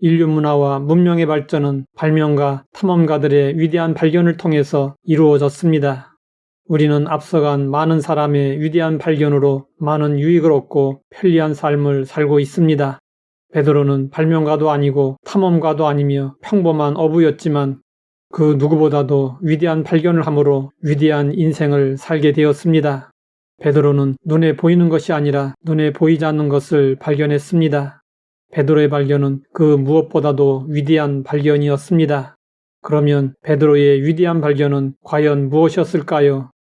인류 문화와 문명의 발전은 발명가, 탐험가들의 위대한 발견을 통해서 이루어졌습니다. 우리는 앞서간 많은 사람의 위대한 발견으로 많은 유익을 얻고 편리한 삶을 살고 있습니다. 베드로는 발명가도 아니고 탐험가도 아니며 평범한 어부였지만 그 누구보다도 위대한 발견을 함으로 위대한 인생을 살게 되었습니다. 베드로는 눈에 보이는 것이 아니라 눈에 보이지 않는 것을 발견했습니다. 베드로의 발견은 그 무엇보다도 위대한 발견이었습니다. 그러면 베드로의 위대한 발견은 과연 무엇이었을까요?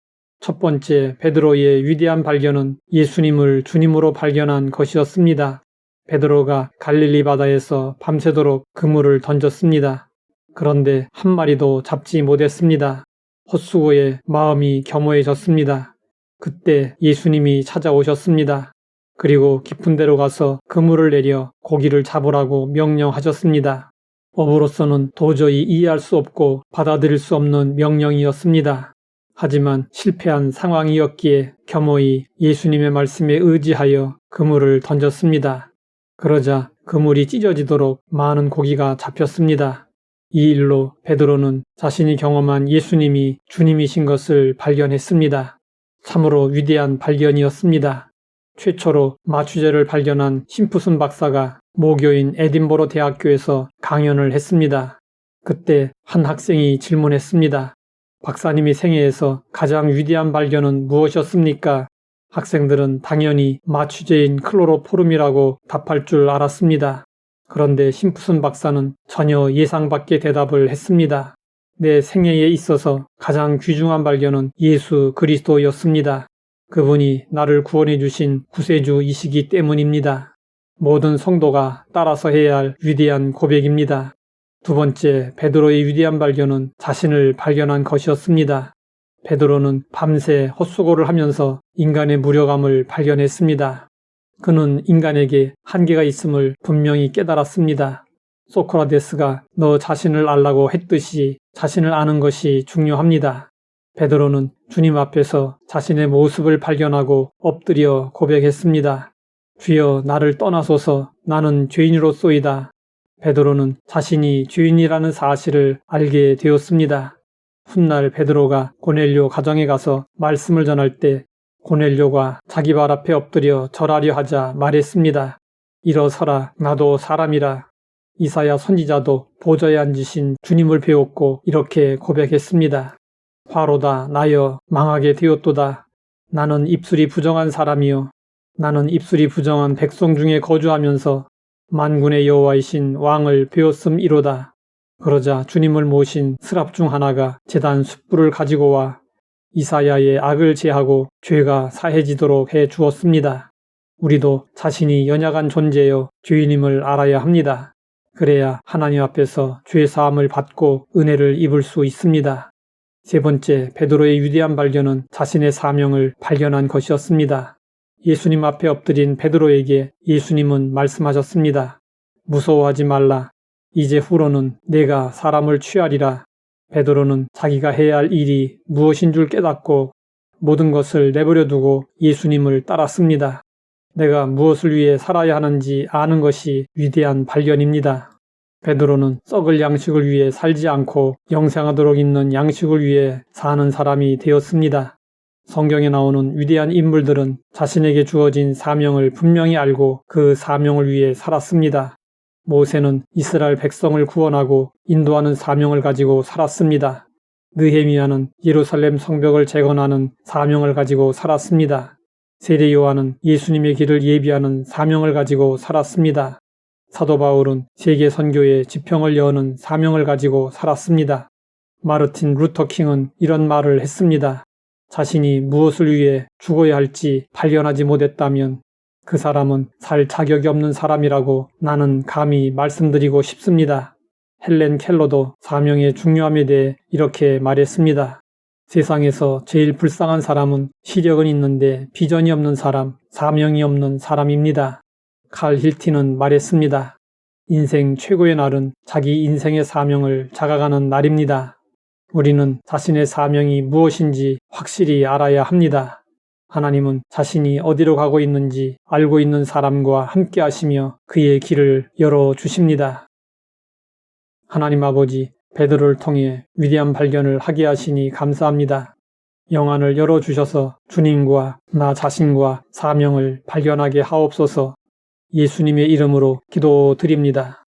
첫 번째, 베드로의 위대한 발견은 예수님을 주님으로 발견한 것이었습니다. 베드로가 갈릴리 바다에서 밤새도록 그물을 던졌습니다. 그런데 한 마리도 잡지 못했습니다. 헛수고에 마음이 겸허해졌습니다. 그때 예수님이 찾아오셨습니다. 그리고 깊은 데로 가서 그물을 내려 고기를 잡으라고 명령하셨습니다. 어부로서는 도저히 이해할 수 없고 받아들일 수 없는 명령이었습니다. 하지만 실패한 상황이었기에 겸허히 예수님의 말씀에 의지하여 그물을 던졌습니다. 그러자 그물이 찢어지도록 많은 고기가 잡혔습니다. 이 일로 베드로는 자신이 경험한 예수님이 주님이신 것을 발견했습니다. 참으로 위대한 발견이었습니다. 최초로 마취제를 발견한 심프슨 박사가 모교인 에딘버러 대학교에서 강연을 했습니다. 그때 한 학생이 질문했습니다. 박사님이 생애에서 가장 위대한 발견은 무엇이었습니까? 학생들은 당연히 마취제인 클로로포름이라고 답할 줄 알았습니다. 그런데 심프슨 박사는 전혀 예상 밖의 대답을 했습니다. 내 생애에 있어서 가장 귀중한 발견은 예수 그리스도였습니다. 그분이 나를 구원해 주신 구세주이시기 때문입니다. 모든 성도가 따라서 해야 할 위대한 고백입니다. 두 번째, 베드로의 위대한 발견은 자신을 발견한 것이었습니다. 베드로는 밤새 헛수고를 하면서 인간의 무력함을 발견했습니다. 그는 인간에게 한계가 있음을 분명히 깨달았습니다. 소크라테스가 너 자신을 알라고 했듯이 자신을 아는 것이 중요합니다. 베드로는 주님 앞에서 자신의 모습을 발견하고 엎드려 고백했습니다. 주여 나를 떠나소서 나는 죄인으로소이다. 베드로는 자신이 죄인이라는 사실을 알게 되었습니다. 훗날 베드로가 고넬료 가정에 가서 말씀을 전할 때 고넬료가 자기 발 앞에 엎드려 절하려 하자 말했습니다. 일어서라 나도 사람이라. 이사야 선지자도 보좌에 앉으신 주님을 배웠고 이렇게 고백했습니다. 화로다 나여 망하게 되었도다. 나는 입술이 부정한 사람이요 나는 입술이 부정한 백성 중에 거주하면서 만군의 여호와이신 왕을 배웠음이로다. 그러자 주님을 모신 스랍 중 하나가 제단 숯불을 가지고 와 이사야의 악을 제하고 죄가 사해지도록 해 주었습니다. 우리도 자신이 연약한 존재여 죄인임을 알아야 합니다. 그래야 하나님 앞에서 죄 사함을 받고 은혜를 입을 수 있습니다. 세 번째, 베드로의 위대한 발견은 자신의 사명을 발견한 것이었습니다. 예수님 앞에 엎드린 베드로에게 예수님은 말씀하셨습니다. 무서워하지 말라. 이제 후로는 내가 사람을 취하리라. 베드로는 자기가 해야 할 일이 무엇인 줄 깨닫고 모든 것을 내버려 두고 예수님을 따랐습니다. 내가 무엇을 위해 살아야 하는지 아는 것이 위대한 발견입니다. 베드로는 썩을 양식을 위해 살지 않고 영생하도록 있는 양식을 위해 사는 사람이 되었습니다. 성경에 나오는 위대한 인물들은 자신에게 주어진 사명을 분명히 알고 그 사명을 위해 살았습니다. 모세는 이스라엘 백성을 구원하고 인도하는 사명을 가지고 살았습니다. 느헤미야는 예루살렘 성벽을 재건하는 사명을 가지고 살았습니다. 세례 요한은 예수님의 길을 예비하는 사명을 가지고 살았습니다. 사도 바울은 세계 선교의 지평을 여는 사명을 가지고 살았습니다. 마르틴 루터 킹은 이런 말을 했습니다. 자신이 무엇을 위해 죽어야 할지 발견하지 못했다면 그 사람은 살 자격이 없는 사람이라고 나는 감히 말씀드리고 싶습니다. 헬렌 켈러도 사명의 중요함에 대해 이렇게 말했습니다. 세상에서 제일 불쌍한 사람은 시력은 있는데 비전이 없는 사람, 사명이 없는 사람입니다. 칼 힐티는 말했습니다. 인생 최고의 날은 자기 인생의 사명을 자각하는 날입니다. 우리는 자신의 사명이 무엇인지 확실히 알아야 합니다. 하나님은 자신이 어디로 가고 있는지 알고 있는 사람과 함께 하시며 그의 길을 열어주십니다. 하나님 아버지, 베드로를 통해 위대한 발견을 하게 하시니 감사합니다. 영안을 열어주셔서 주님과 나 자신과 사명을 발견하게 하옵소서. 예수님의 이름으로 기도드립니다.